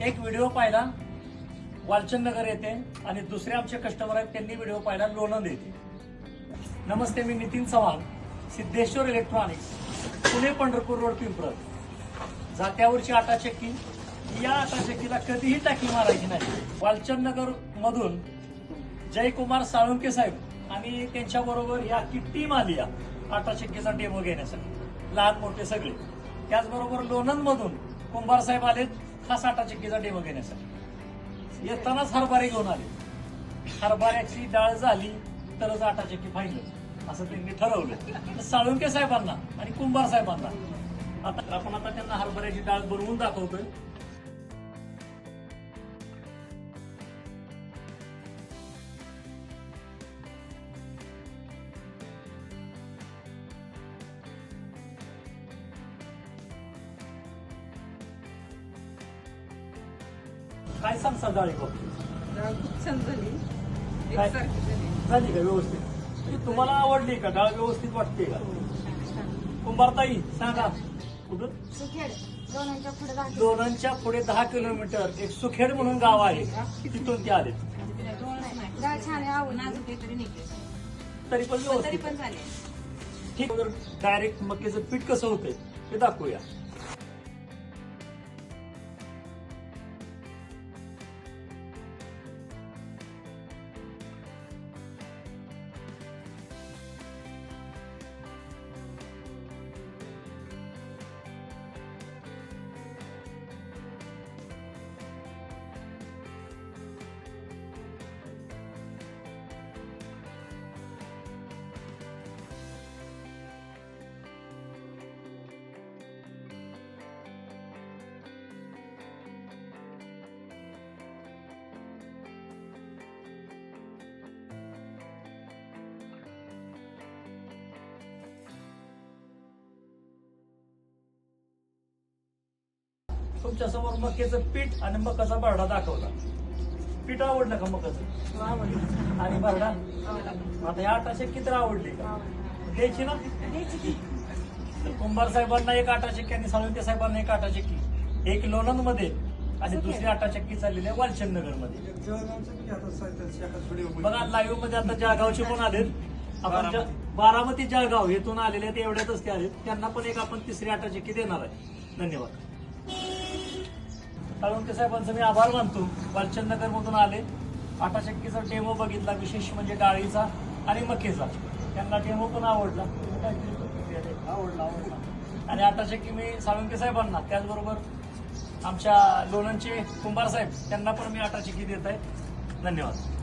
एक व्हिडिओ पाहिला वालचंदनगर येथे आणि दुसरे आमचे कस्टमर आहेत त्यांनी व्हिडिओ पाहिला लोणंद येथे. नमस्ते, मी नितीन चव्हाण, सिद्धेश्वर इलेक्ट्रॉनिक्स, पुणे पंढरपूर रोड पिंपळ. जात्यावरची आटा चक्की, या आटा चक्कीला कधीही टाकी मारायची नाही. वालचंदनगर मधून जयकुमार साळुंके साहेब आणि त्यांच्याबरोबर या की टीम आली या आटा चक्कीचा डेमो घेण्यासाठी, लहान मोठे सगळे. त्याचबरोबर लोणंद मधून कुंभार साहेब आलेत खास आटा चक्कीचा डेमो घेण्यासाठी. येतानाच हरभरे घेऊन आले. हरभऱ्याची डाळ झाली तरच आटा चक्की फायनल असं त्यांनी ठरवलं. साळुंके साहेबांना आणि कुंभार साहेबांना आपण आता त्यांना हरभऱ्याची डाळ बनवून दाखवतोय. काय सांगता डाळी बाबतीत? डाळ खूप छान झाली, काय? एकसारखी झाली. झाली का व्यवस्थित? म्हणजे तुम्हाला आवडली का डाळ? व्यवस्थित वाटते का? कुंभारताई सांगा, कुठं? सुखेड लोणंदच्या पुढे जाते. लोणंदच्या पुढे 10 किलोमीटर एक सुखेड म्हणून गाव आहे, तिथून ते आले. डाळ छान आहे, आवडली. तरी पण तरी व्यवस्थित पण झाले. ठीक. डायरेक्ट मक्याचं पीठ कसं होतंय ते दाखवूया. तुमच्या समोर मक्याचं पीठ आणि मकाचा भरडा दाखवला. पीठ आवडलं का मकाचं? आवडली. आणि भरडा? आता या आटा चक्की तर आवडली का? द्यायची ना? तर कुंभार साहेबांना एक आटा चक्की आणि साळुंके साहेबांना एक आटा चक्की, एक लोणंद मध्ये आणि दुसरी आटा चक्की चाललेली आहे वालचंदनगर मध्ये. बघा लाईव्ह मध्ये आता जळगावचे पण आलेत. आपण बारामती जळगाव येथून आलेले ते एवढ्यातच ते आलेत. त्यांना पण एक आपण तिसरी आटा चक्की देणार आहे. धन्यवाद. साळुंके साहेबांचा मी आभार मानतो. वालचंदनगर मधून आले, आटा चक्कीचा डेमो बघितला, विशेष म्हणजे डाळीचा आणि मक्याचा. त्यांना डेमो पण आवडला. आणि आटा चक्की मी साळुंके साहेबांना, त्याचबरोबर आमच्या लोणंदचे कुंभार साहेब, त्यांना पण मी आटा चक्की देत आहे. धन्यवाद.